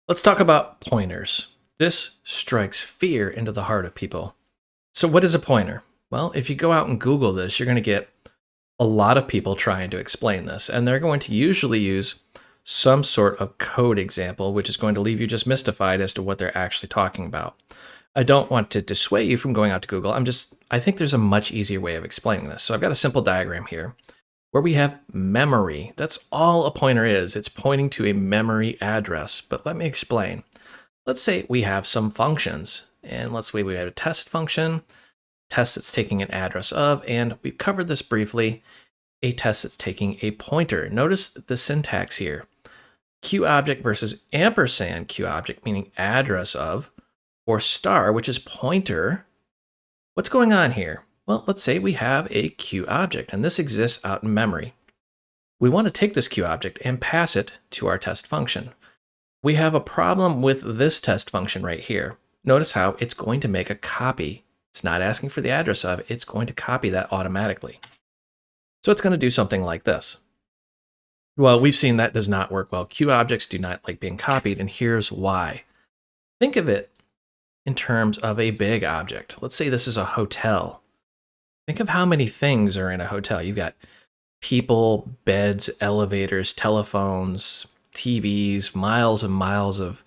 Let's talk about pointers. This strikes fear into the heart of people. So what is a pointer? Well, if you go out and Google this, you're going to get a lot of people trying to explain this, and they're going to usually use some sort of code example, which is going to leave you just mystified as to what they're actually talking about. I don't want to dissuade you from going out to Google. I think there's a much easier way of explaining this. So I've got a simple diagram here where we have memory. That's all a pointer is. It's pointing to a memory address. But let me explain. Let's say we have some functions, and let's say we have a test function, test that's taking an address of, and we covered this briefly, a test that's taking a pointer. Notice the syntax here. QObject versus ampersand QObject, meaning address of, or star, which is pointer. What's going on here? Well, let's say we have a QObject, and this exists out in memory. We want to take this QObject and pass it to our test function. We have a problem with this test function right here. Notice how it's going to make a copy. It's not asking for the address of, it's going to copy that automatically. So it's going to do something like this. Well, we've seen that does not work well. QObjects do not like being copied, and here's why. Think of it in terms of a big object. Let's say this is a hotel. Think of how many things are in a hotel. You've got people, beds, elevators, telephones, TVs, miles and miles of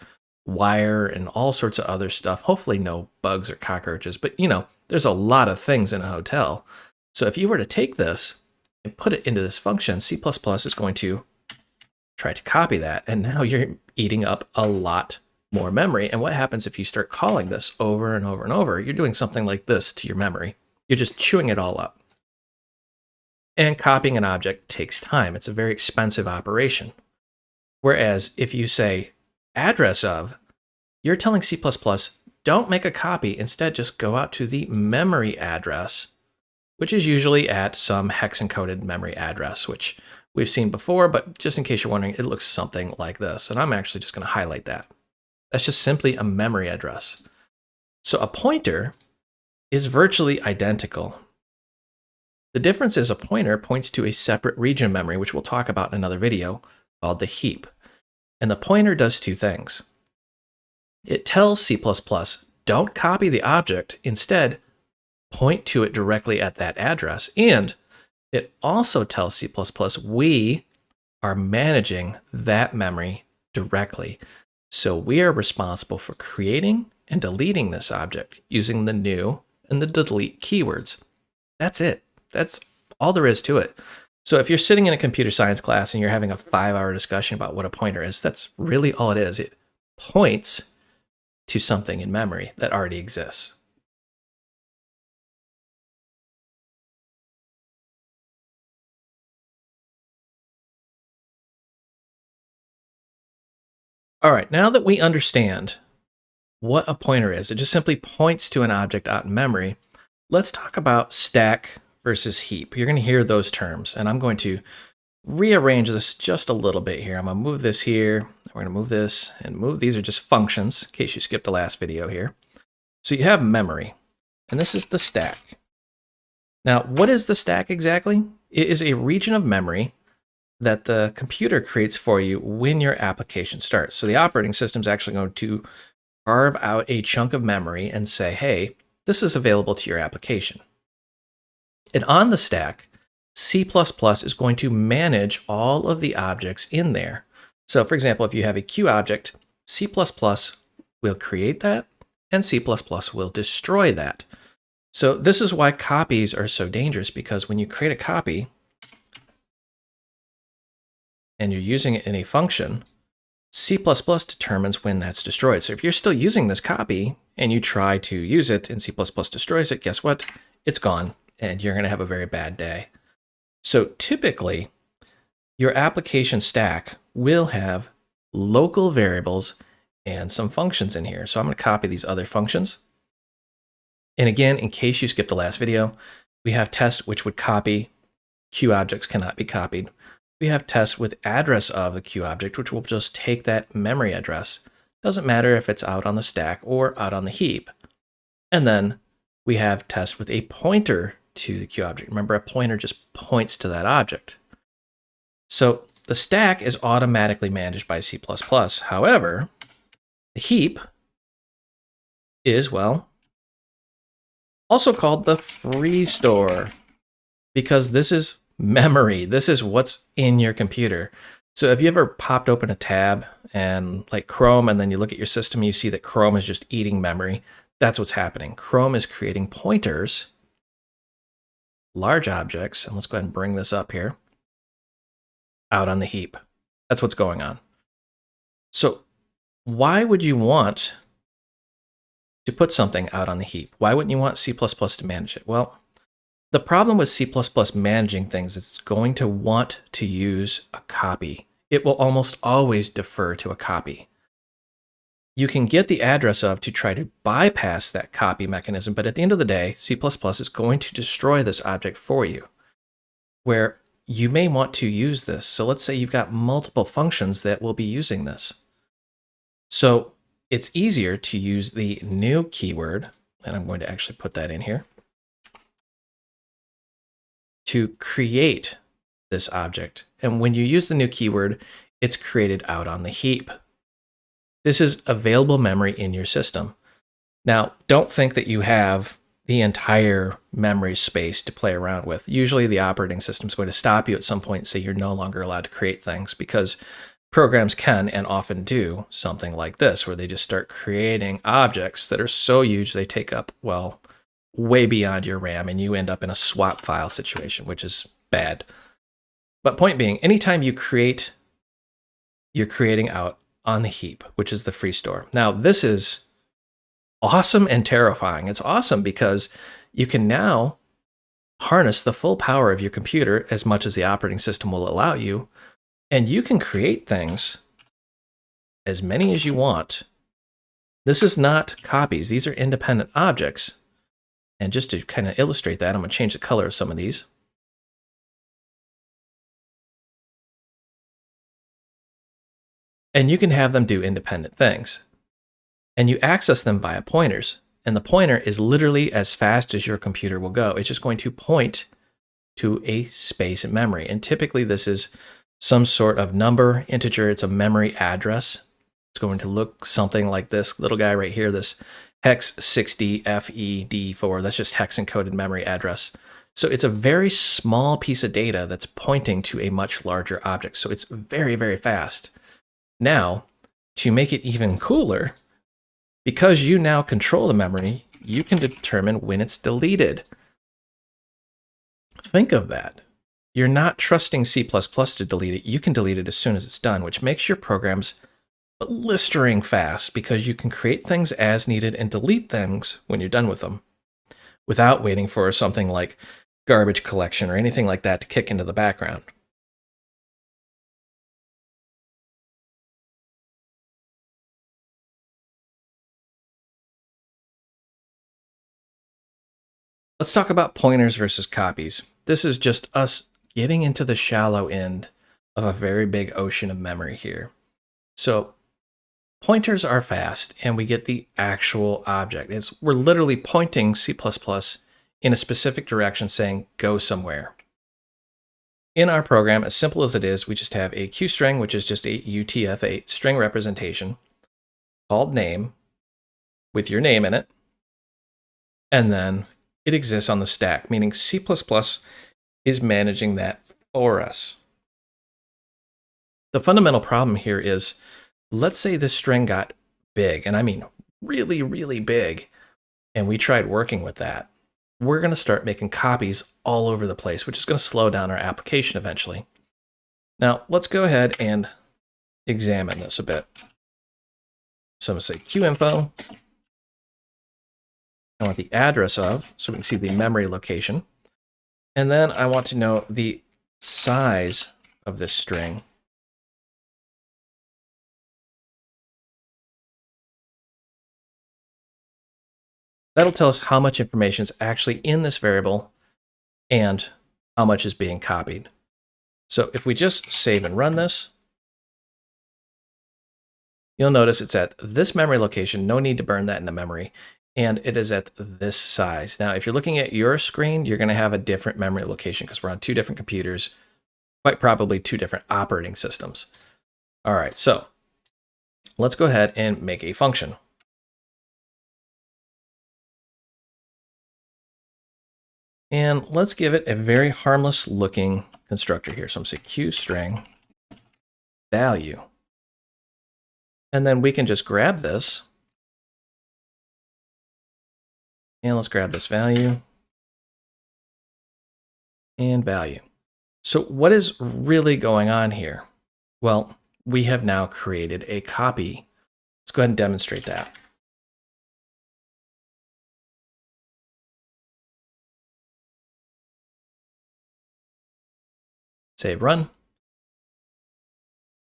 wire, and all sorts of other stuff. Hopefully no bugs or cockroaches, but there's a lot of things in a hotel. So if you were to take this and put it into this function, C++ is going to try to copy that, and now you're eating up a lot more memory. And what happens if you start calling this over and over and over? You're doing something like this to your memory. You're just chewing it all up. And copying an object takes time. It's a very expensive operation. Whereas if you say address of, you're telling C++, don't make a copy. Instead, just go out to the memory address, which is usually at some hex-encoded memory address, which we've seen before, but just in case you're wondering, it looks something like this. And I'm actually just going to highlight that. That's just simply a memory address. So a pointer is virtually identical. The difference is a pointer points to a separate region of memory, which we'll talk about in another video, called the heap. And the pointer does two things. It tells C++, don't copy the object, instead point to it directly at that address. And it also tells C++ we are managing that memory directly. So we are responsible for creating and deleting this object using the new and the delete keywords. That's it. That's all there is to it. So if you're sitting in a computer science class and you're having a 5-hour discussion about what a pointer is, that's really all it is. It points to something in memory that already exists. All right, now that we understand what a pointer is, it just simply points to an object out in memory, let's talk about stack versus heap. You're going to hear those terms, and I'm going to rearrange this just a little bit here. I'm going to move this here. We're going to move this and move. These are just functions, in case you skipped the last video here. So you have memory, and this is the stack. Now, what is the stack exactly? It is a region of memory that the computer creates for you when your application starts. So the operating system is actually going to carve out a chunk of memory and say, hey, this is available to your application. And on the stack, C++ is going to manage all of the objects in there. So for example, if you have a QObject, C++ will create that, and C++ will destroy that. So this is why copies are so dangerous, because when you create a copy and you're using it in a function, C++ determines when that's destroyed. So if you're still using this copy and you try to use it and C++ destroys it, guess what? It's gone, and you're going to have a very bad day. So typically, your application stack will have local variables and some functions in here. So I'm going to copy these other functions. And again, in case you skipped the last video, we have test, which would copy. QObjects cannot be copied. We have test with address of the QObject, which will just take that memory address. Doesn't matter if it's out on the stack or out on the heap. And then we have test with a pointer to the QObject. Remember, a pointer just points to that object. So the stack is automatically managed by C++. However, The heap is, well, also called the free store, because this is memory. This is what's in your computer. So have you ever popped open a tab and like Chrome, and then you look at your system, you see that Chrome is just eating memory? That's what's happening. Chrome is creating pointers, large objects, and let's go ahead and bring this up here, out on the heap. That's what's going on. So why would you want to put something out on the heap? Why wouldn't you want C++ to manage it? Well, the problem with C++ managing things is it's going to want to use a copy. It will almost always defer to a copy. You can get the address of to try to bypass that copy mechanism, but at the end of the day, C++ is going to destroy this object for you, where you may want to use this. So let's say you've got multiple functions that will be using this. So it's easier to use the new keyword, and I'm going to actually put that in here, to create this object. And when you use the new keyword, it's created out on the heap. This is available memory in your system. Now, don't think that you have the entire memory space to play around with. Usually the operating system is going to stop you at some point and say you're no longer allowed to create things, because programs can and often do something like this, where they just start creating objects that are so huge they take up, well, way beyond your RAM, and you end up in a swap file situation, which is bad. But point being, anytime you create, you're creating out on the heap, which is the free store. Now, this is awesome and terrifying. It's awesome because you can now harness the full power of your computer as much as the operating system will allow you, and you can create things, as many as you want. This is not copies. These are independent objects. And just to kind of illustrate that, I'm going to change the color of some of these. And you can have them do independent things. And you access them via pointers. And the pointer is literally as fast as your computer will go. It's just going to point to a space in memory. And typically this is some sort of number, integer. It's a memory address. It's going to look something like this little guy right here, this hex 60FED4. That's just hex encoded memory address. So it's a very small piece of data that's pointing to a much larger object. So it's very, very fast. Now, to make it even cooler, because you now control the memory, you can determine when it's deleted. Think of that. You're not trusting C++ to delete it. You can delete it as soon as it's done, which makes your programs blistering fast, because you can create things as needed and delete things when you're done with them without waiting for something like garbage collection or anything like that to kick into the background. Let's talk about pointers versus copies. This is just us getting into the shallow end of a very big ocean of memory here. So pointers are fast, and we get the actual object. We're literally pointing C++ in a specific direction, saying go somewhere. In our program, as simple as it is, we just have a QString, which is just a UTF-8 string representation called name with your name in it, and then it exists on the stack, meaning C++ is managing that for us. The fundamental problem here is, let's say this string got big, and I mean really, really big, and we tried working with that. We're going to start making copies all over the place, which is going to slow down our application eventually. Now, let's go ahead and examine this a bit. So I'm going to say qinfo. I want the address of, so we can see the memory location. And then I want to know the size of this string. That'll tell us how much information is actually in this variable and how much is being copied. So if we just save and run this, you'll notice it's at this memory location. No need to burn that into memory. And it is at this size. Now, if you're looking at your screen, you're going to have a different memory location because we're on two different computers, quite probably two different operating systems. All right, so let's go ahead and make a function. And let's give it a very harmless looking constructor here. So I'm going to say QString value. And then we can just grab this. And let's grab this value and value. So what is really going on here? Well, we have now created a copy. Let's go ahead and demonstrate that. Save, run.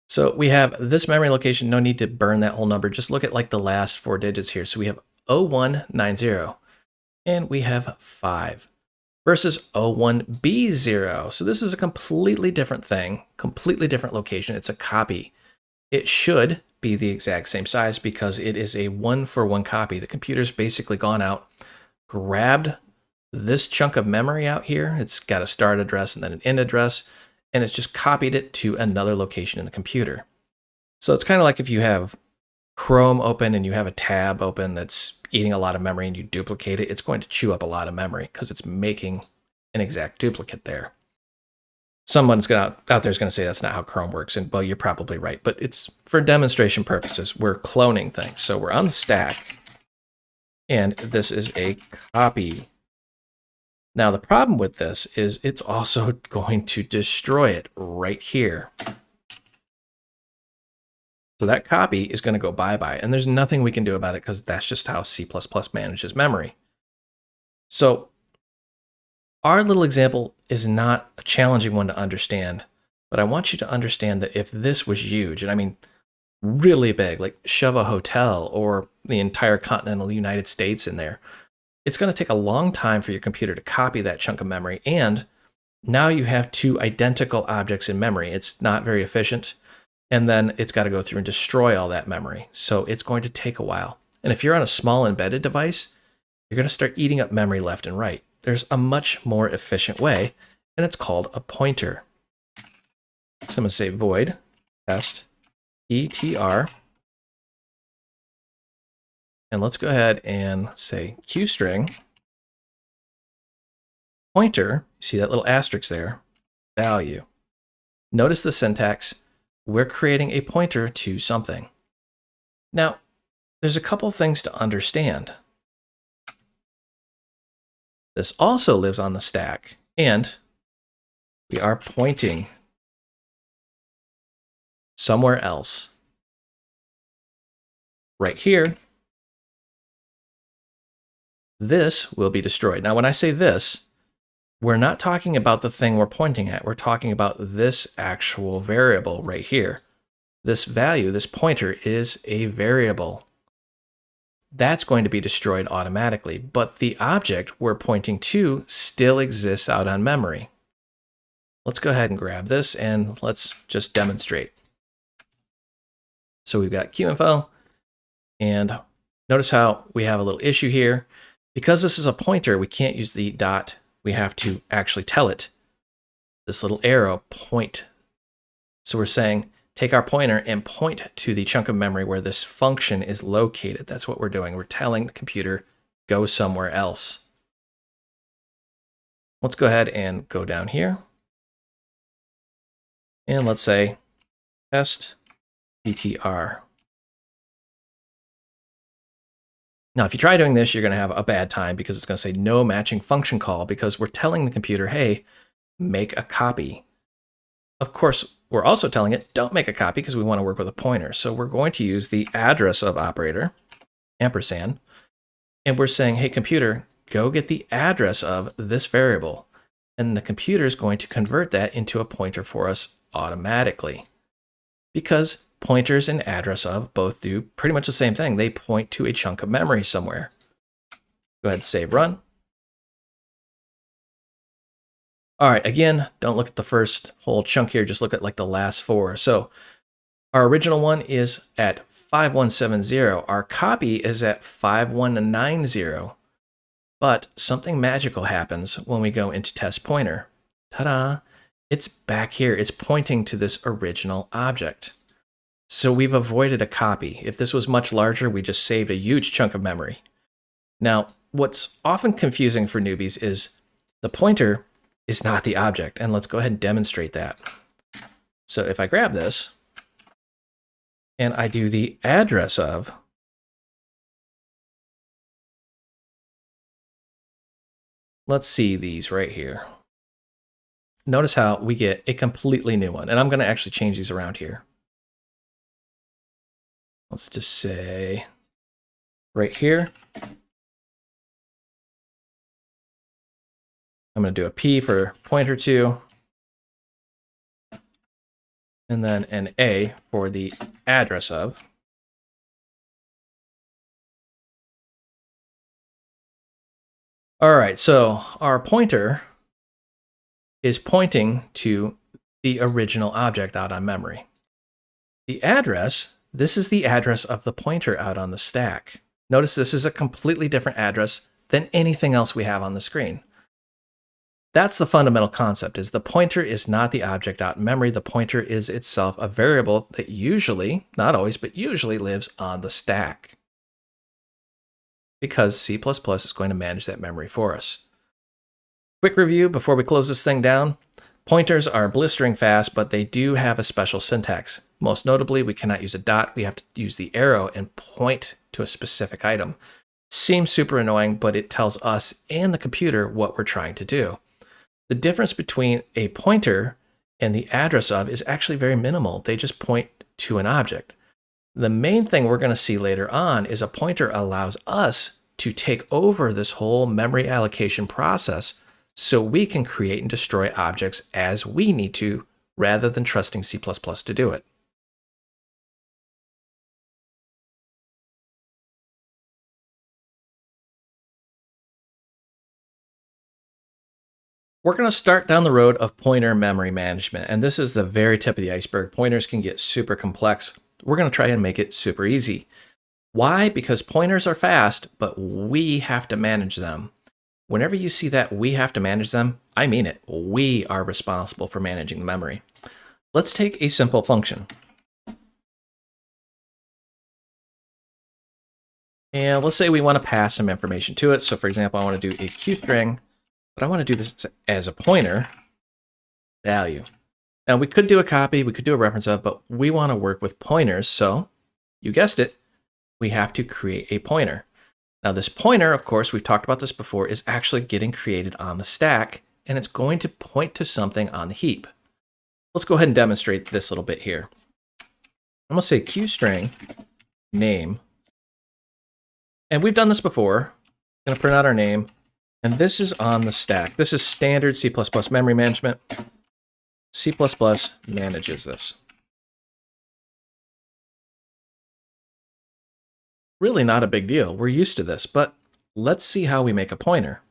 So we have this memory location, no need to burn that whole number. Just look at like the last 4 digits here. So we have 0190 and we have 5 versus 01B0. So this is a completely different thing, completely different location. It's a copy. It should be the exact same size because it is a 1-for-1 copy. The computer's basically gone out, grabbed this chunk of memory out here. It's got a start address and then an end address, and it's just copied it to another location in the computer. So it's kind of like if you have Chrome open and you have a tab open that's eating a lot of memory and you duplicate it, it's going to chew up a lot of memory because it's making an exact duplicate there. Someone's out there is going to say that's not how Chrome works, and well, you're probably right, but it's for demonstration purposes. We're cloning things. So we're on the stack, and this is a copy. Now, the problem with this is it's also going to destroy it right here. So that copy is going to go bye-bye, and there's nothing we can do about it because that's just how C++ manages memory. So our little example is not a challenging one to understand, but I want you to understand that if this was huge, and I mean really big, like shove a hotel or the entire continental United States in there, it's going to take a long time for your computer to copy that chunk of memory, and now you have 2 identical objects in memory. It's not very efficient, and then it's got to go through and destroy all that memory. So it's going to take a while. And if you're on a small embedded device, you're going to start eating up memory left and right. There's a much more efficient way, and it's called a pointer. So I'm going to say void test etr. And let's go ahead and say QString pointer. You see that little asterisk there? Value. Notice the syntax. We're creating a pointer to something. Now, there's a couple things to understand. This also lives on the stack, and we are pointing somewhere else. Right here, this will be destroyed. Now, when I say this, we're not talking about the thing we're pointing at. We're talking about this actual variable right here. This value, this pointer, is a variable. That's going to be destroyed automatically, but the object we're pointing to still exists out on memory. Let's go ahead and grab this and let's just demonstrate. So we've got QInfo, and notice how we have a little issue here. Because this is a pointer, we can't use the dot. We have to actually tell it, this little arrow, point. So we're saying, take our pointer and point to the chunk of memory where this function is located. That's what we're doing. We're telling the computer, go somewhere else. Let's go ahead and go down here. And let's say test etr. Now, if you try doing this, you're going to have a bad time because it's going to say no matching function call because we're telling the computer, hey, make a copy. Of course, we're also telling it, don't make a copy because we want to work with a pointer. So we're going to use the address of operator, ampersand, and we're saying, hey, computer, go get the address of this variable. And the computer is going to convert that into a pointer for us automatically because pointers and address of both do pretty much the same thing. They point to a chunk of memory somewhere. Go ahead and save, run. All right, again, don't look at the first whole chunk here. Just look at like the last 4. So our original one is at 5170. Our copy is at 5190. But something magical happens when we go into test pointer. Ta-da! It's back here. It's pointing to this original object. So we've avoided a copy. If this was much larger, we just saved a huge chunk of memory. Now, what's often confusing for newbies is the pointer is not the object. And let's go ahead and demonstrate that. So if I grab this and I do the address of, let's see these right here. Notice how we get a completely new one. And I'm going to actually change these around here. Let's just say right here. I'm going to do a P for pointer to, and then an A for the address of. All right, so our pointer is pointing to the original object out on memory. The address, this is the address of the pointer out on the stack. Notice this is a completely different address than anything else we have on the screen. That's the fundamental concept, is the pointer is not the object out in memory. The pointer is itself a variable that usually, not always, but usually lives on the stack. Because C++ is going to manage that memory for us. Quick review before we close this thing down. Pointers are blistering fast, but they do have a special syntax. Most notably, we cannot use a dot. We have to use the arrow and point to a specific item. Seems super annoying, but it tells us and the computer what we're trying to do. The difference between a pointer and the address of is actually very minimal. They just point to an object. The main thing we're going to see later on is a pointer allows us to take over this whole memory allocation process so we can create and destroy objects as we need to, rather than trusting C++ to do it. We're going to start down the road of pointer memory management, and this is the very tip of the iceberg. Pointers can get super complex. We're going to try and make it super easy. Why? Because pointers are fast, but we have to manage them. Whenever you see that we have to manage them, I mean it. We are responsible for managing the memory. Let's take a simple function. And let's say we want to pass some information to it. So for example, I want to do a QString, but I want to do this as a pointer value. Now we could do a copy, we could do a reference of, but we want to work with pointers. So you guessed it, we have to create a pointer. Now this pointer, of course, we've talked about this before, is actually getting created on the stack, and it's going to point to something on the heap. Let's go ahead and demonstrate this little bit here. I'm going to say QString name. And we've done this before. I'm going to print out our name. And this is on the stack. This is standard C++ memory management. C++ manages this. Really not a big deal. We're used to this, but let's see how we make a pointer.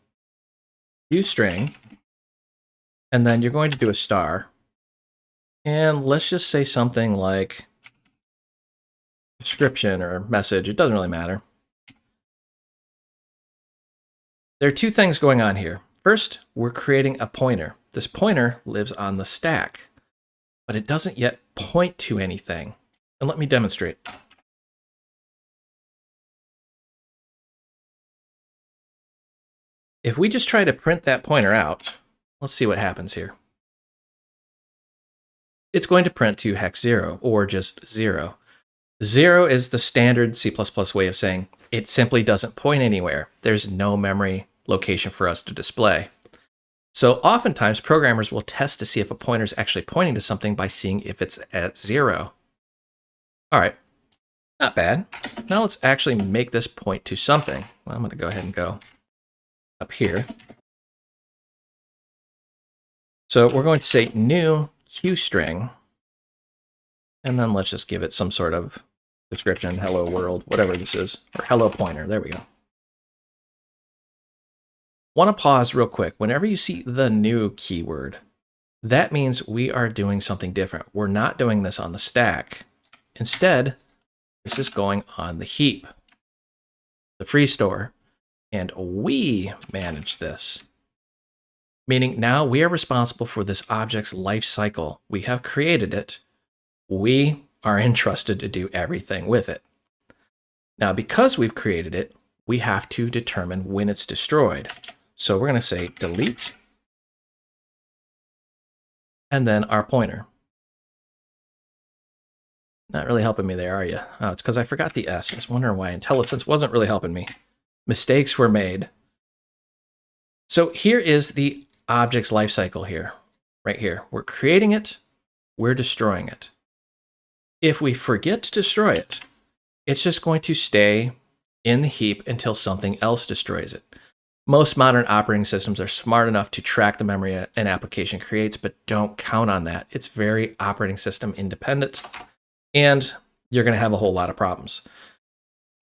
QString, and then you're going to do a star. And let's just say something like description or message. It doesn't really matter. There are two things going on here. First, we're creating a pointer. This pointer lives on the stack, but it doesn't yet point to anything. And let me demonstrate. If we just try to print that pointer out, let's see what happens here. It's going to print to hex 0 or just 0. 0 is the standard C++ way of saying it simply doesn't point anywhere. There's no memory location for us to display. So oftentimes programmers will test to see if a pointer is actually pointing to something by seeing if it's at 0. All right, not bad. Now let's actually make this point to something. Well, I'm going to go ahead and go up here. So we're going to say new QString, and then let's just give it some sort of description, hello world, whatever this is, or hello pointer. There we go. Want to pause real quick. Whenever you see the new keyword, that means we are doing something different. We're not doing this on the stack. Instead, this is going on the heap, the free store, and we manage this. Meaning now we are responsible for this object's life cycle. We have created it. We are entrusted to do everything with it. Now, because we've created it, we have to determine when it's destroyed. So we're going to say delete, and then our pointer. Not really helping me there, are you? Oh, it's because I forgot the S. I was wondering why IntelliSense wasn't really helping me. Mistakes were made. So here is the object's lifecycle here, right here. We're creating it, we're destroying it. If we forget to destroy it, it's just going to stay in the heap until something else destroys it. Most modern operating systems are smart enough to track the memory an application creates, but don't count on that. It's very operating system independent, and you're going to have a whole lot of problems.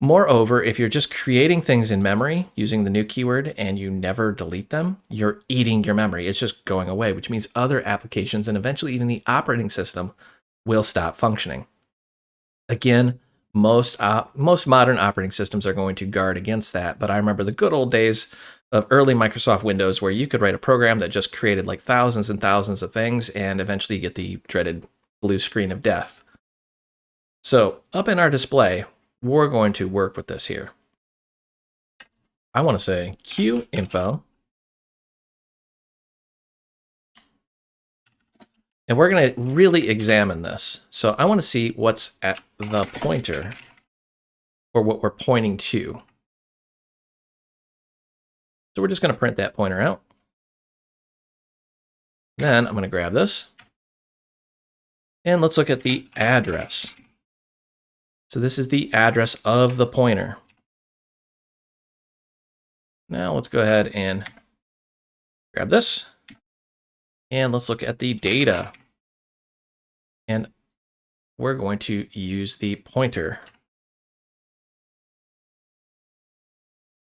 Moreover, if you're just creating things in memory using the new keyword and you never delete them, you're eating your memory. It's just going away, which means other applications and eventually even the operating system will stop functioning. Again, most modern operating systems are going to guard against that, but I remember the good old days of early Microsoft Windows where you could write a program that just created like thousands and thousands of things and eventually you get the dreaded blue screen of death. So up in our display, we're going to work with this here. I want to say QInfo. And we're going to really examine this. So I want to see what's at the pointer, or what we're pointing to. So we're just going to print that pointer out. Then I'm going to grab this. And let's look at the address. So this is the address of the pointer. Now let's go ahead and grab this. And let's look at the data. And we're going to use the pointer.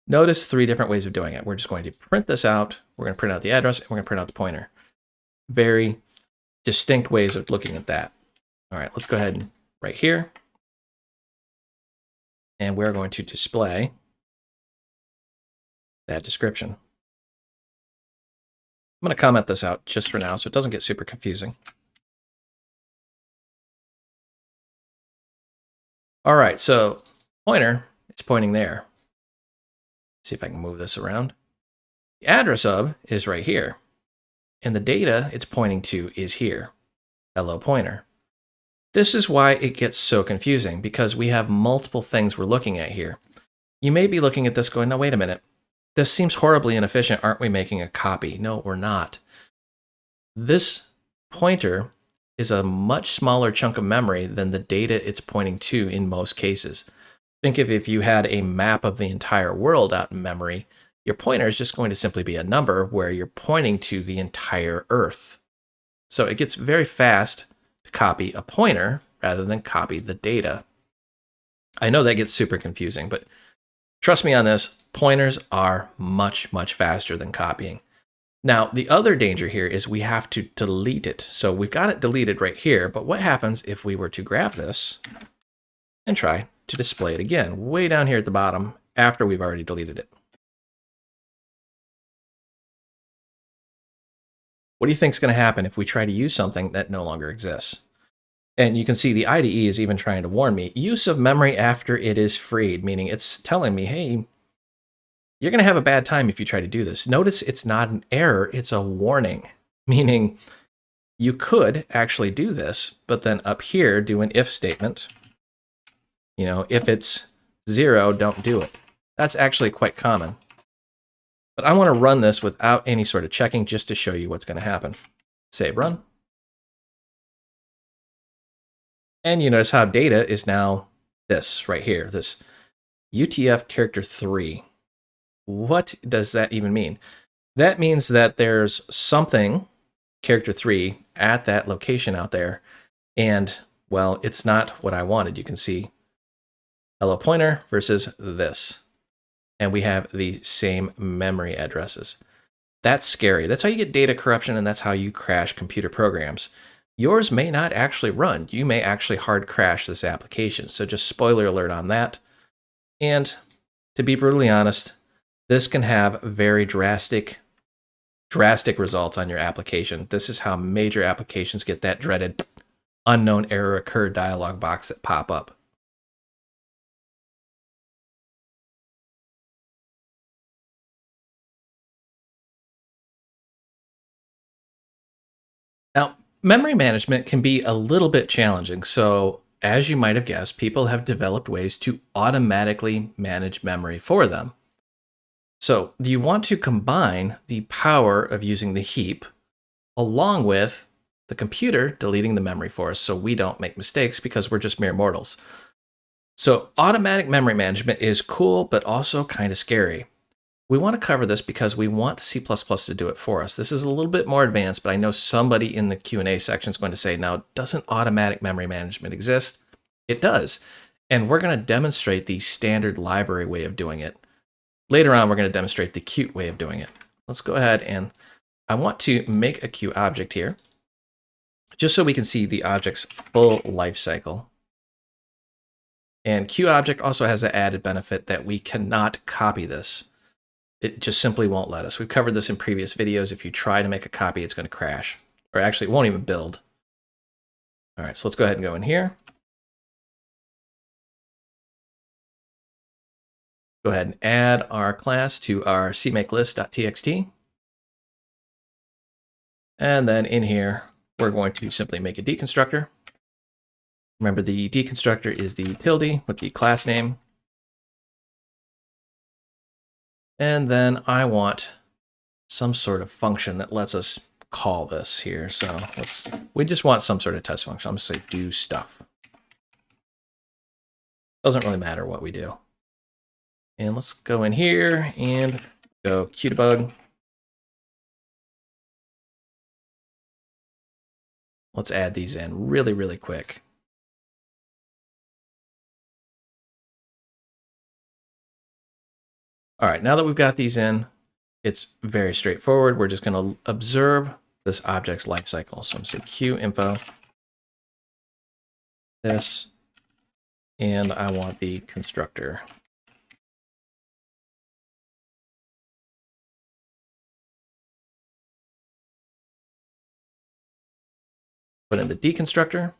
Notice 3 different ways of doing it. We're just going to print this out. We're going to print out the address, and we're going to print out the pointer. Very distinct ways of looking at that. All right, let's go ahead and right here. And we're going to display that description. I'm going to comment this out just for now so it doesn't get super confusing. All right, so pointer is pointing there. See if I can move this around. The address of is right here. And the data it's pointing to is here. Hello, pointer. This is why it gets so confusing, because we have multiple things we're looking at here. You may be looking at this going, no, wait a minute. This seems horribly inefficient. Aren't we making a copy? No, we're not. This pointer is a much smaller chunk of memory than the data it's pointing to in most cases. Think of if you had a map of the entire world out in memory, your pointer is just going to simply be a number where you're pointing to the entire Earth. So it gets very fast to copy a pointer rather than copy the data. I know that gets super confusing, but trust me on this, pointers are much, much faster than copying. Now, the other danger here is we have to delete it. So we've got it deleted right here, but what happens if we were to grab this and try to display it again, way down here at the bottom after we've already deleted it? What do you think is going to happen if we try to use something that no longer exists? And you can see the IDE is even trying to warn me. Use of memory after it is freed, meaning it's telling me, hey, you're going to have a bad time if you try to do this. Notice it's not an error, it's a warning, meaning you could actually do this, but then up here do an if statement. You know, if it's 0, don't do it. That's actually quite common. But I want to run this without any sort of checking just to show you what's going to happen. Save run. And you notice how data is now this right here, this UTF character 3. What does that even mean? That means that there's something, character 3, at that location out there. And, well, it's not what I wanted. You can see hello pointer versus this. And we have the same memory addresses. That's scary. That's how you get data corruption, and that's how you crash computer programs. Yours may not actually run. You may actually hard crash this application. So just spoiler alert on that. And to be brutally honest, this can have very drastic results on your application. This is how major applications get that dreaded unknown error occurred dialog box that pop up. Now, memory management can be a little bit challenging, so as you might have guessed, people have developed ways to automatically manage memory for them. So you want to combine the power of using the heap along with the computer deleting the memory for us so we don't make mistakes because we're just mere mortals. So automatic memory management is cool, but also kind of scary. We want to cover this because we want C++ to do it for us. This is a little bit more advanced, but I know somebody in the Q&A section is going to say, now, doesn't automatic memory management exist? It does. And we're going to demonstrate the standard library way of doing it. Later on, we're going to demonstrate the Qt way of doing it. Let's go ahead and I want to make a Qt object here, just so we can see the object's full life cycle. And Qt object also has the added benefit that we cannot copy this. It just simply won't let us. We've covered this in previous videos. If you try to make a copy, it's going to crash. Or actually, it won't even build. All right, so let's go ahead and go in here. Go ahead and add our class to our cmakelist.txt. And then in here, we're going to simply make a deconstructor. Remember, the deconstructor is the tilde with the class name. And then I want some sort of function that lets us call this here. So we just want some sort of test function. I'm going to say do stuff. Doesn't really matter what we do. And let's go in here and go Qtdebug. Let's add these in really, really quick. All right, now that we've got these in, it's very straightforward. We're just going to observe this object's lifecycle. So I'm going to say qinfo, this, and I want the constructor. Put in the deconstructor.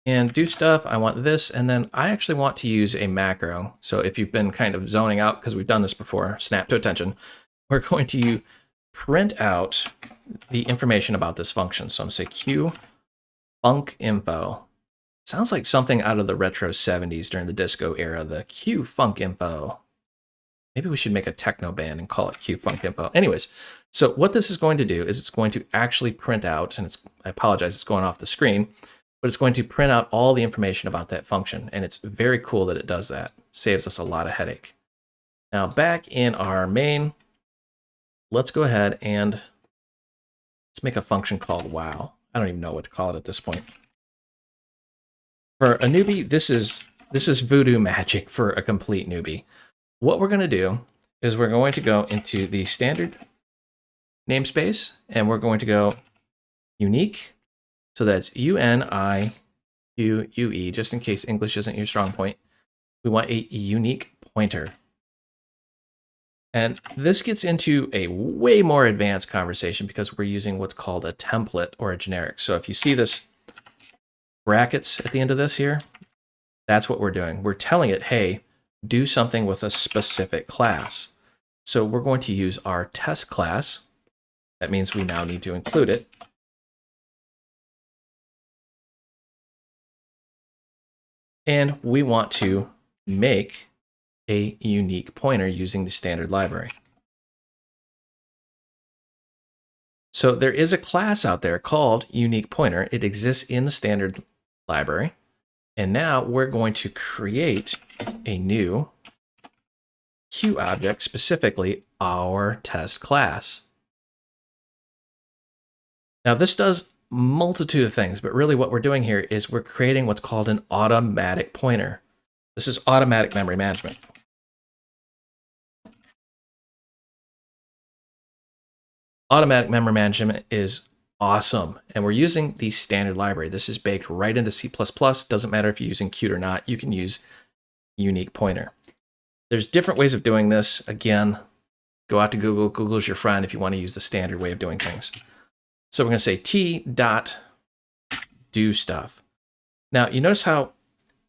And do stuff, I want this, and then I actually want to use a macro. So if you've been kind of zoning out, because we've done this before, snap to attention, we're going to print out the information about this function. So I'm going to say qfuncinfo. Sounds like something out of the retro 70s during the disco era, the qfuncinfo. Maybe we should make a techno band and call it qfuncinfo. Anyways, so what this is going to do is it's going to actually print out, and I apologize, it's going off the screen, but it's going to print out all the information about that function. And it's very cool that it does that. Saves us a lot of headache. Now back in our main, let's go ahead and let's make a function called wow. I don't even know what to call it at this point. For a newbie, this is voodoo magic for a complete newbie. What we're going to do is we're going to go into the standard namespace and we're going to go unique. So that's UNIQUE, just in case English isn't your strong point. We want a unique pointer. And this gets into a way more advanced conversation because we're using what's called a template or a generic. So if you see this brackets at the end of this here, that's what we're doing. We're telling it, hey, do something with a specific class. So we're going to use our test class. That means we now need to include it. And we want to make a unique pointer using the standard library. So there is a class out there called unique pointer. It exists in the standard library. And now we're going to create a new Q object, specifically our test class. Now this does multitude of things, but really what we're doing here is we're creating what's called an automatic pointer. This is automatic memory management. Automatic memory management is awesome, and we're using the standard library. This is baked right into C++. Doesn't matter if you're using Qt or not, you can use unique pointer. There's different ways of doing this. Again, go out to Google. Google's your friend if you want to use the standard way of doing things. So we're going to say t dot do stuff. Now, you notice how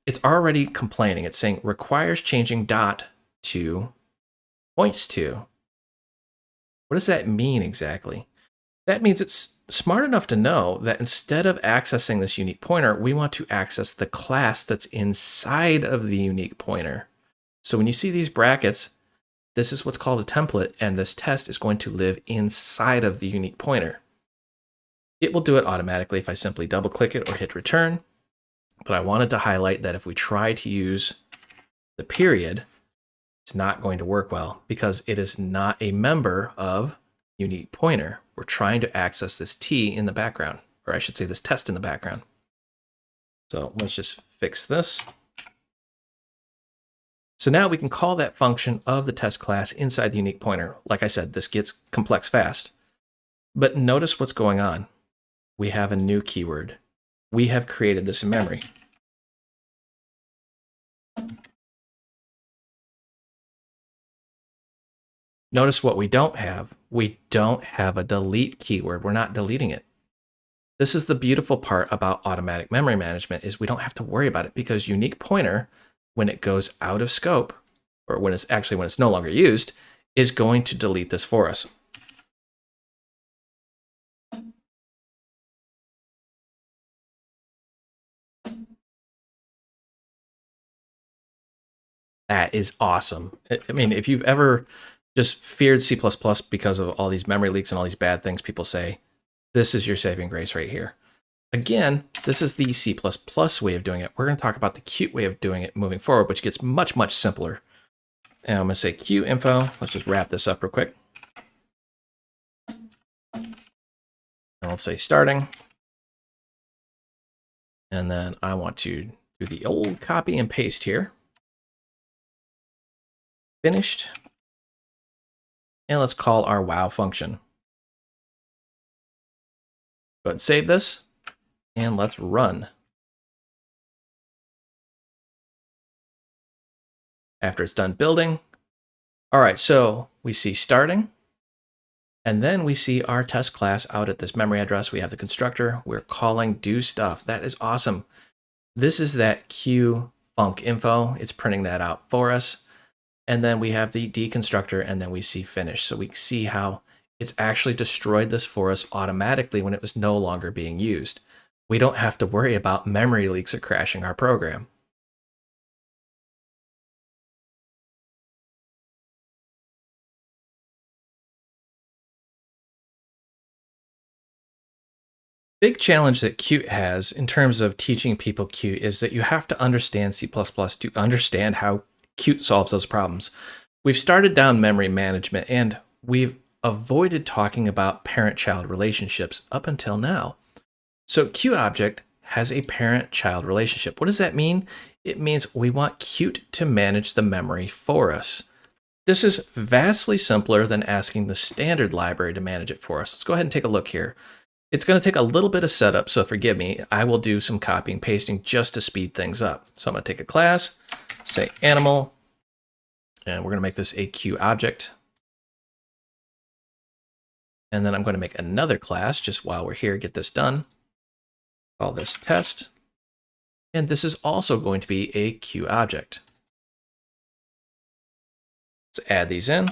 it's already complaining. It's saying requires changing dot to points to. What does that mean exactly? That means it's smart enough to know that instead of accessing this unique pointer, we want to access the class that's inside of the unique pointer. So when you see these brackets, this is what's called a template, and this test is going to live inside of the unique pointer. It will do it automatically if I simply double click it or hit return. But I wanted to highlight that if we try to use the period, it's not going to work well because it is not a member of unique pointer. We're trying to access this T in the background, or I should say this test in the background. So let's just fix this. So now we can call that function of the test class inside the unique pointer. Like I said, this gets complex fast. But notice what's going on. We have a new keyword. We have created this in memory. Notice what we don't have. We don't have a delete keyword. We're not deleting it. This is the beautiful part about automatic memory management is we don't have to worry about it because unique pointer, when it goes out of scope, or when it's no longer used, is going to delete this for us. That is awesome. I mean, if you've ever just feared C++ because of all these memory leaks and all these bad things people say, this is your saving grace right here. Again, this is the C++ way of doing it. We're going to talk about the Qt way of doing it moving forward, which gets much, much simpler. And I'm going to say Qt info. Let's just wrap this up real quick. And let's say starting. And then I want to do the old copy and paste here. Finished. And let's call our wow function. Go ahead and save this. And let's run. After it's done building. All right, so we see starting. And then we see our test class out at this memory address. We have the constructor. We're calling do stuff. That is awesome. This is that qfunc info. It's printing that out for us. And then we have the deconstructor, and then we see finish. So we see how it's actually destroyed this for us automatically when it was no longer being used. We don't have to worry about memory leaks or crashing our program. Big challenge that Qt has in terms of teaching people Qt is that you have to understand C++ to understand how Qt solves those problems. We've started down memory management and we've avoided talking about parent-child relationships up until now. So QObject has a parent-child relationship. What does that mean? It means we want Qt to manage the memory for us. This is vastly simpler than asking the standard library to manage it for us. Let's go ahead and take a look here. It's going to take a little bit of setup, so forgive me. I will do some copying and pasting just to speed things up. So I'm going to take a class, say animal, and we're going to make this a QObject. And then I'm going to make another class just while we're here, get this done. Call this test. And this is also going to be a QObject. Let's add these in.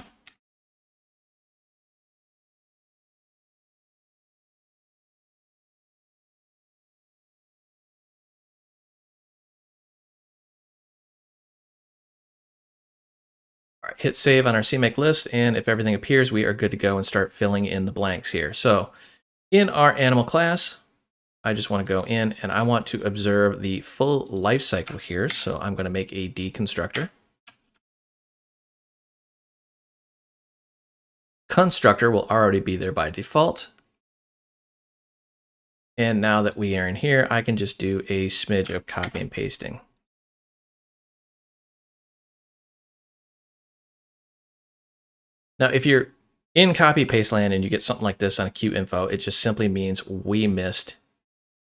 All right, hit save on our CMake list, and if everything appears, we are good to go and start filling in the blanks here. So in our animal class, I just want to go in and I want to observe the full life cycle here. So I'm going to make a deconstructor. Constructor will already be there by default. And now that we are in here, I can just do a smidge of copy and pasting. Now, if you're in copy paste land and you get something like this on a Qt info, it just simply means we missed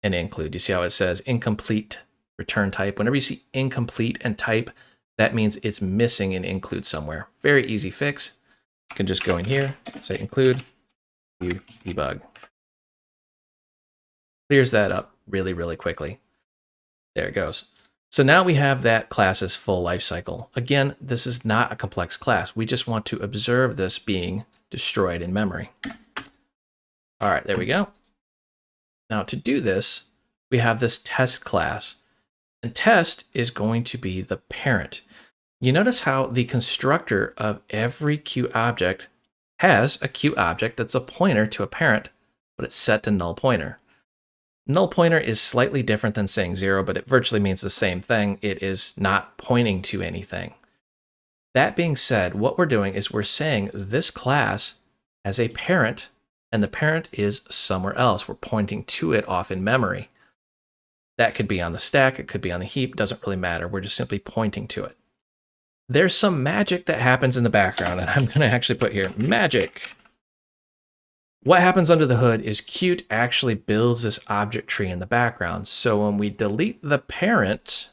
an include. You see how it says incomplete return type? Whenever you see incomplete and type, that means it's missing an include somewhere. Very easy fix. You can just go in here, say include, debug. Clears that up really, really quickly. There it goes. So now we have that class's full life cycle. Again, this is not a complex class. We just want to observe this being destroyed in memory. All right, there we go. Now to do this, we have this test class. And test is going to be the parent. You notice how the constructor of every Qt object has a Qt object that's a pointer to a parent, but it's set to null pointer. Null pointer is slightly different than saying 0, but it virtually means the same thing. It is not pointing to anything. That being said, what we're doing is we're saying this class has a parent, and the parent is somewhere else. We're pointing to it off in memory. That could be on the stack, it could be on the heap, doesn't really matter. We're just simply pointing to it. There's some magic that happens in the background, and I'm going to actually put here magic. What happens under the hood is Qt actually builds this object tree in the background. So when we delete the parent,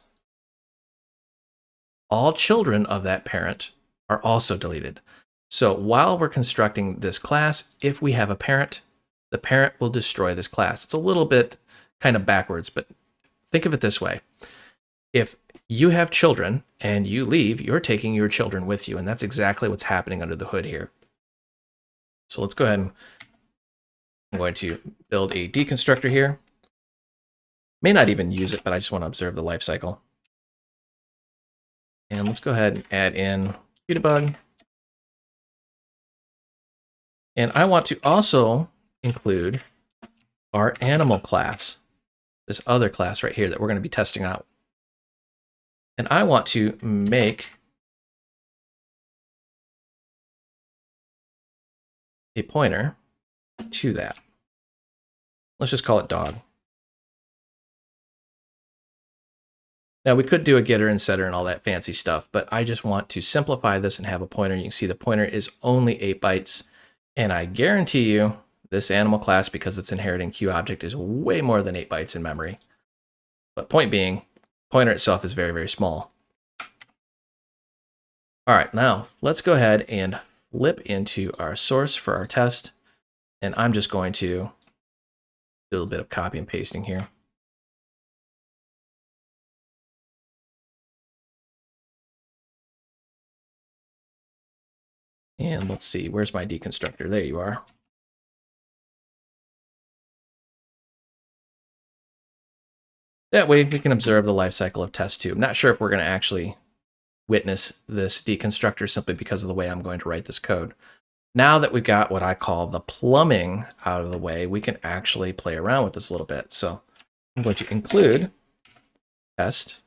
all children of that parent are also deleted. So while we're constructing this class, if we have a parent, the parent will destroy this class. It's a little bit kind of backwards, but think of it this way. If you have children and you leave, you're taking your children with you, and that's exactly what's happening under the hood here. So let's go ahead and I'm going to build a deconstructor here. May not even use it, but I just want to observe the life cycle. And let's go ahead and add in Qdebug. And I want to also include our animal class, this other class right here that we're going to be testing out. And I want to make a pointer to that. Let's just call it dog. Now we could do a getter and setter and all that fancy stuff, but I just want to simplify this and have a pointer. You can see the pointer is only 8 bytes. And I guarantee you this animal class, because it's inheriting Q object, is way more than 8 bytes in memory. But point being, pointer itself is very, very small. All right, now let's go ahead and flip into our source for our test. And I'm just going to do a little bit of copy and pasting here. And let's see, where's my deconstructor? There you are. That way we can observe the life cycle of test 2. I'm not sure if we're going to actually witness this deconstructor simply because of the way I'm going to write this code. Now that we've got what I call the plumbing out of the way, we can actually play around with this a little bit. So I'm going to include test.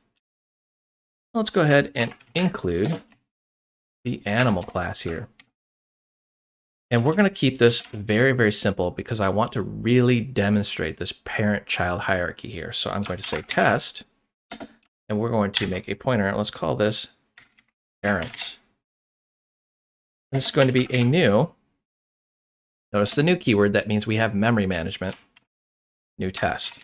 Let's go ahead and include the animal class here. And we're going to keep this very, very simple because I want to really demonstrate this parent-child hierarchy here. So I'm going to say test, and we're going to make a pointer. Let's call this parent. This is going to be a new, notice the new keyword, that means we have memory management, new test.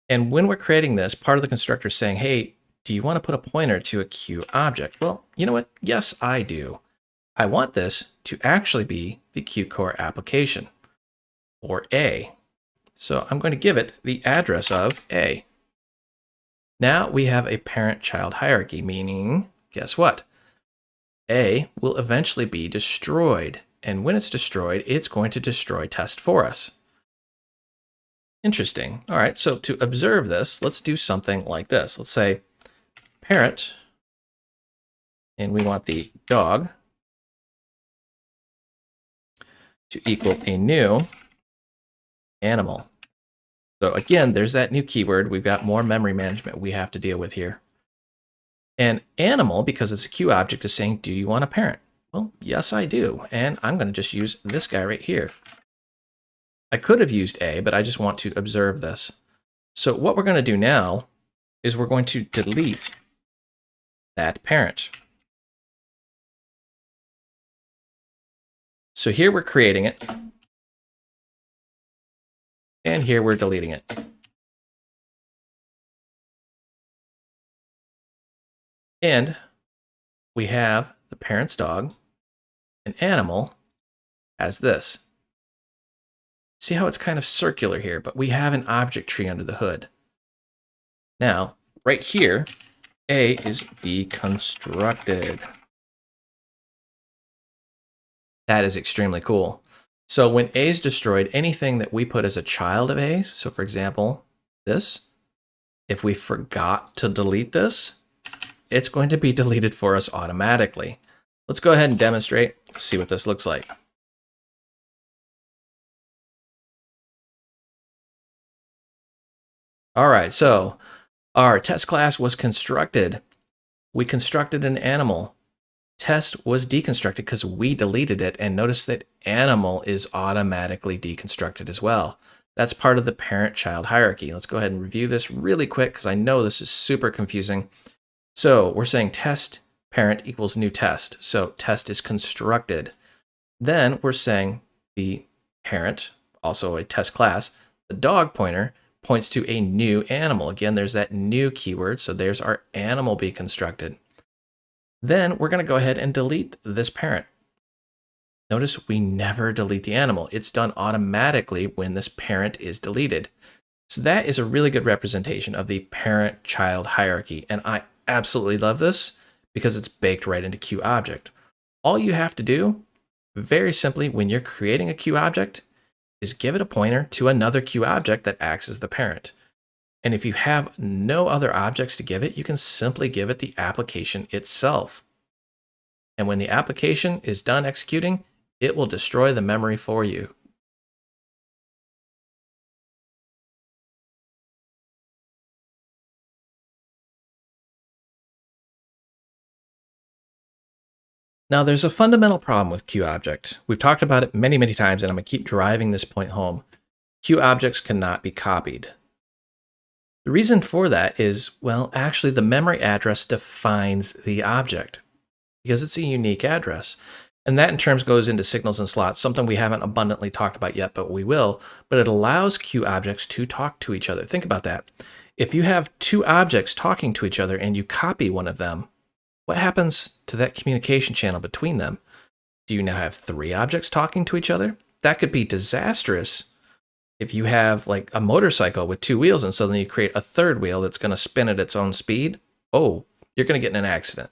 And when we're creating this, part of the constructor is saying, hey, do you want to put a pointer to a Q object? Well, you know what? Yes, I do. I want this to actually be the Qt core application, or A. So I'm going to give it the address of A. Now we have a parent-child hierarchy, meaning, guess what? A will eventually be destroyed, and when it's destroyed, it's going to destroy test for us. Interesting. All right, so to observe this, let's do something like this. Let's say parent, and we want the dog to equal a new animal. So again, there's that new keyword. We've got more memory management we have to deal with here. And animal, because it's a Q object, is saying, do you want a parent? Well, yes, I do. And I'm going to just use this guy right here. I could have used A, but I just want to observe this. So what we're going to do now is we're going to delete that parent. So here we're creating it. And here we're deleting it. And we have the parent's dog, an animal, as this. See how it's kind of circular here, but we have an object tree under the hood. Now, right here, A is deconstructed. That is extremely cool. So when A is destroyed, anything that we put as a child of A, so for example, this, if we forgot to delete this, it's going to be deleted for us automatically. Let's go ahead and demonstrate, see what this looks like. All right, so our test class was constructed. We constructed an animal. Test was deconstructed because we deleted it, and notice that animal is automatically deconstructed as well. That's part of the parent-child hierarchy. Let's go ahead and review this really quick because I know this is super confusing. So we're saying test parent equals new test. So test is constructed. Then we're saying the parent, also a test class, the dog pointer, points to a new animal. Again, there's that new keyword, so there's our animal being constructed. Then we're going to go ahead and delete this parent. Notice we never delete the animal. It's done automatically when this parent is deleted. So that is a really good representation of the parent-child hierarchy, and I absolutely love this because it's baked right into QObject. All you have to do, very simply, when you're creating a QObject, is give it a pointer to another QObject that acts as the parent. And if you have no other objects to give it, you can simply give it the application itself. And when the application is done executing, it will destroy the memory for you. Now, there's a fundamental problem with QObject. We've talked about it many, many times, and I'm going to keep driving this point home. QObjects cannot be copied. The reason for that is, well, actually the memory address defines the object because it's a unique address. And that in terms goes into signals and slots, something we haven't abundantly talked about yet, but we will. But it allows QObjects to talk to each other. Think about that. If you have two objects talking to each other and you copy one of them, what happens to that communication channel between them? Do you now have three objects talking to each other? That could be disastrous if you have like a motorcycle with two wheels and suddenly you create a third wheel that's going to spin at its own speed. Oh, you're going to get in an accident.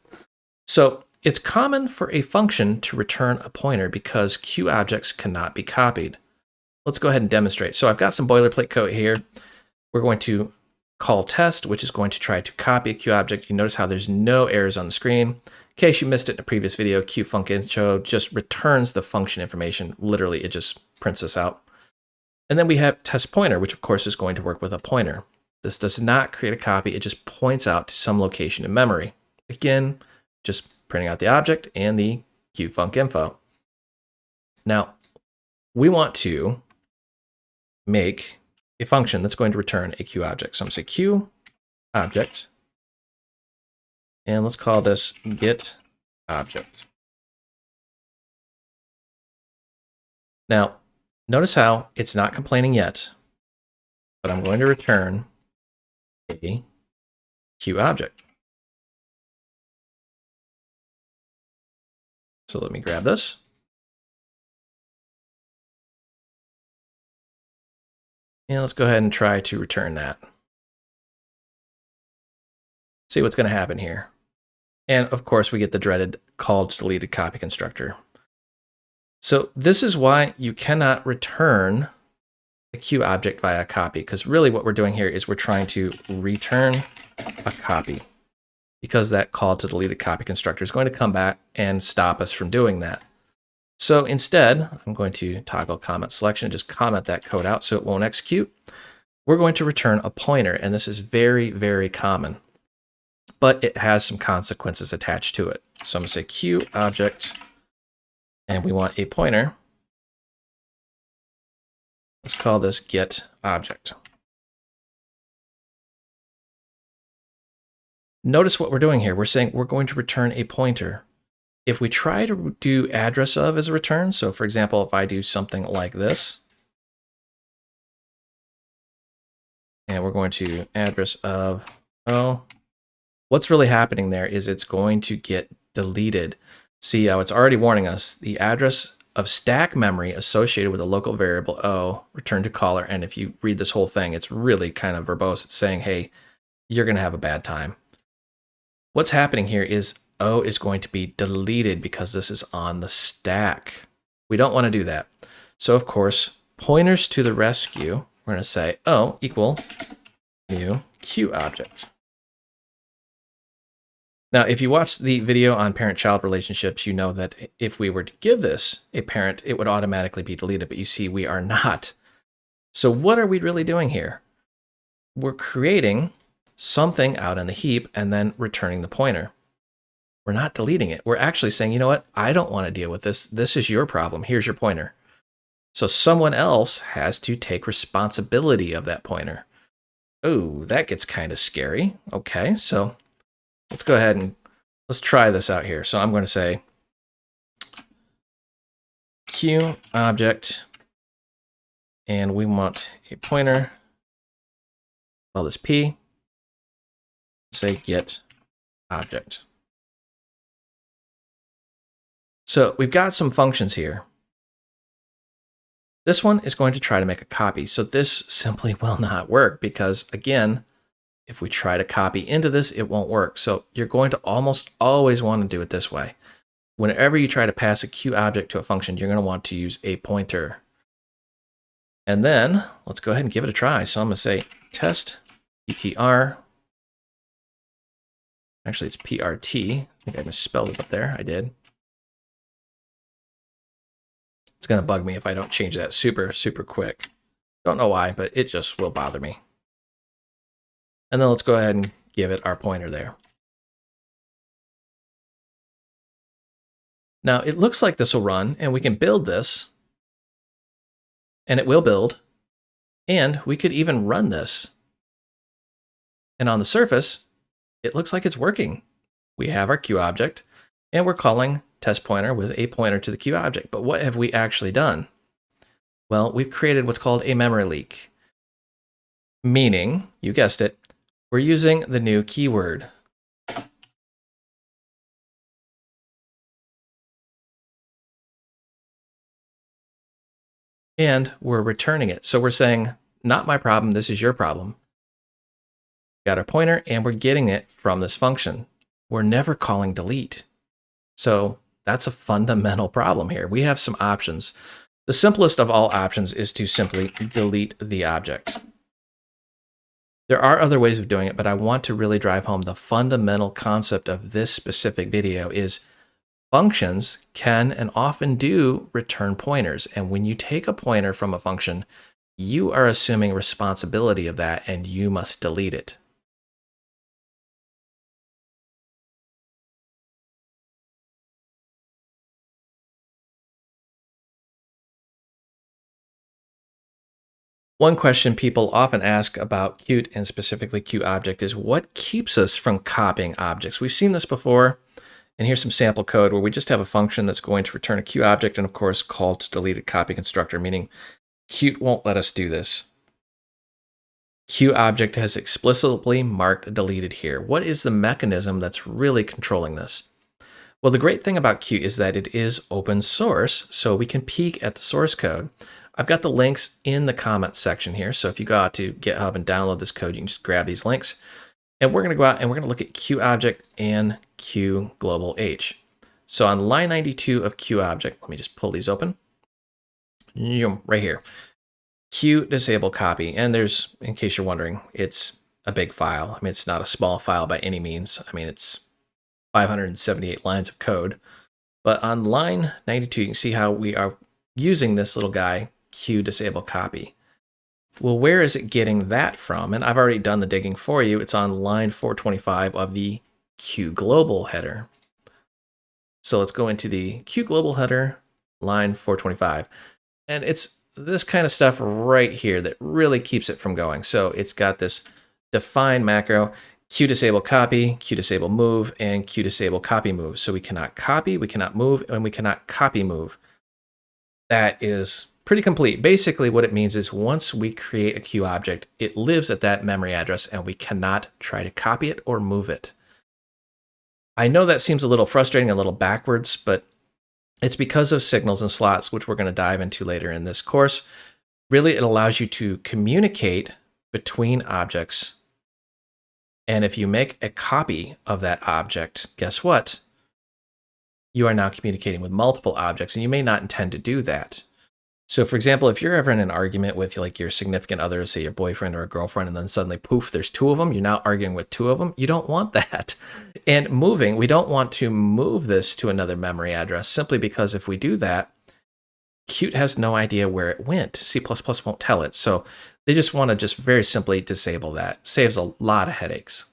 So it's common for a function to return a pointer because QObjects cannot be copied. Let's go ahead and demonstrate. So I've got some boilerplate code here. We're going to call test, which is going to try to copy a QObject. You notice how there's no errors on the screen. In case you missed it in a previous video, QFunkIntro just returns the function information. Literally, it just prints this out. And then we have test pointer, which of course is going to work with a pointer. This does not create a copy. It just points out to some location in memory. Again, just printing out the object and the QFunkInfo. Now, we want to make a function that's going to return a QObject. So I'm going to say QObject, and let's call this getObject. Now, notice how it's not complaining yet, but I'm going to return a QObject. So let me grab this. And let's go ahead and try to return that. See what's going to happen here. And of course, we get the dreaded called deleted copy constructor. So this is why you cannot return a QObject via copy, because really what we're doing here is we're trying to return a copy, because that call to deleted copy constructor is going to come back and stop us from doing that. So instead, I'm going to toggle comment selection and just comment that code out so it won't execute. We're going to return a pointer, and this is very, very common, but it has some consequences attached to it. So I'm going to say QObject, and we want a pointer. Let's call this getObject. Notice what we're doing here. We're saying we're going to return a pointer. If we try to do address of as a return, so for example, if I do something like this, and we're going to address of, oh, what's really happening there is it's going to get deleted. See how it's already warning us the address of stack memory associated with a local variable O returned to caller. And if you read this whole thing, it's really kind of verbose. It's saying, hey, you're going to have a bad time. What's happening here is O is going to be deleted because this is on the stack. We don't want to do that. So of course, pointers to the rescue, we're going to say O equal new Q object. Now, if you watch the video on parent-child relationships, you know that if we were to give this a parent, it would automatically be deleted, but you see we are not. So what are we really doing here? We're creating something out in the heap and then returning the pointer. We're not deleting it. We're actually saying, you know what? I don't want to deal with this. This is your problem. Here's your pointer. So someone else has to take responsibility of that pointer. Oh, that gets kind of scary. Okay, so let's go ahead and let's try this out here. So I'm going to say Q object, and we want a pointer. Call this P. Say get object. So we've got some functions here. This one is going to try to make a copy. So this simply will not work because, again, if we try to copy into this, it won't work. So you're going to almost always want to do it this way. Whenever you try to pass a Q object to a function, you're going to want to use a pointer. And then let's go ahead and give it a try. So I'm going to say test ptr. Actually, it's PRT. I think I misspelled it up there. I did. It's going to bug me if I don't change that super quick. Don't know why, but it just will bother me. And then let's go ahead and give it our pointer there. Now it looks like this will run, and we can build this, and it will build, and we could even run this. And on the surface, it looks like it's working. We have our Q object, and we're calling test pointer with a pointer to the Q object. But what have we actually done? Well, we've created what's called a memory leak, meaning, you guessed it, we're using the new keyword. And we're returning it. So we're saying, not my problem, this is your problem. Got our pointer, and we're getting it from this function. We're never calling delete. So that's a fundamental problem here. We have some options. The simplest of all options is to simply delete the object. There are other ways of doing it, but I want to really drive home the fundamental concept of this specific video is functions can and often do return pointers. And when you take a pointer from a function, you are assuming responsibility of that and you must delete it. One question people often ask about Qt and specifically QObject is what keeps us from copying objects? We've seen this before, and here's some sample code where we just have a function that's going to return a QObject and of course call to deleted copy constructor, meaning Qt won't let us do this. QObject has explicitly marked deleted here. What is the mechanism that's really controlling this? Well, the great thing about Qt is that it is open source, so we can peek at the source code. I've got the links in the comments section here, so if you go out to GitHub and download this code, you can just grab these links. And we're going to go out and we're going to look at QObject and QGlobalH. So on line 92 of QObject, let me just pull these open. Right here. Q disable copy. And there's, in case you're wondering, it's a big file. I mean, it's not a small file by any means. I mean, it's 578 lines of code. But on line 92, you can see how we are using this little guy, Q disable copy. Well, where is it getting that from? And I've already done the digging for you. It's on line 425 of the QGlobal header. So let's go into the QGlobal header, line 425. And it's this kind of stuff right here that really keeps it from going. So it's got this define macro, Q disable copy, Q disable move, and Q disable copy move. So we cannot copy, we cannot move, and we cannot copy move. That is pretty complete. Basically, what it means is once we create a Q object, it lives at that memory address and we cannot try to copy it or move it. I know that seems a little frustrating, a little backwards, but It's because of signals and slots, which we're going to dive into later in this course. Really, it allows you to communicate between objects. And if you make a copy of that object, guess what? You are now communicating with multiple objects, and you may not intend to do that. So for example, if you're ever in an argument with like your significant other, say your boyfriend or a girlfriend, and then suddenly poof, there's two of them, you're now arguing with two of them, you don't want that. And moving, we don't want to move this to another memory address simply because if we do that, Qt has no idea where it went. C++ won't tell it. So they just want to just very simply disable that. Saves a lot of headaches.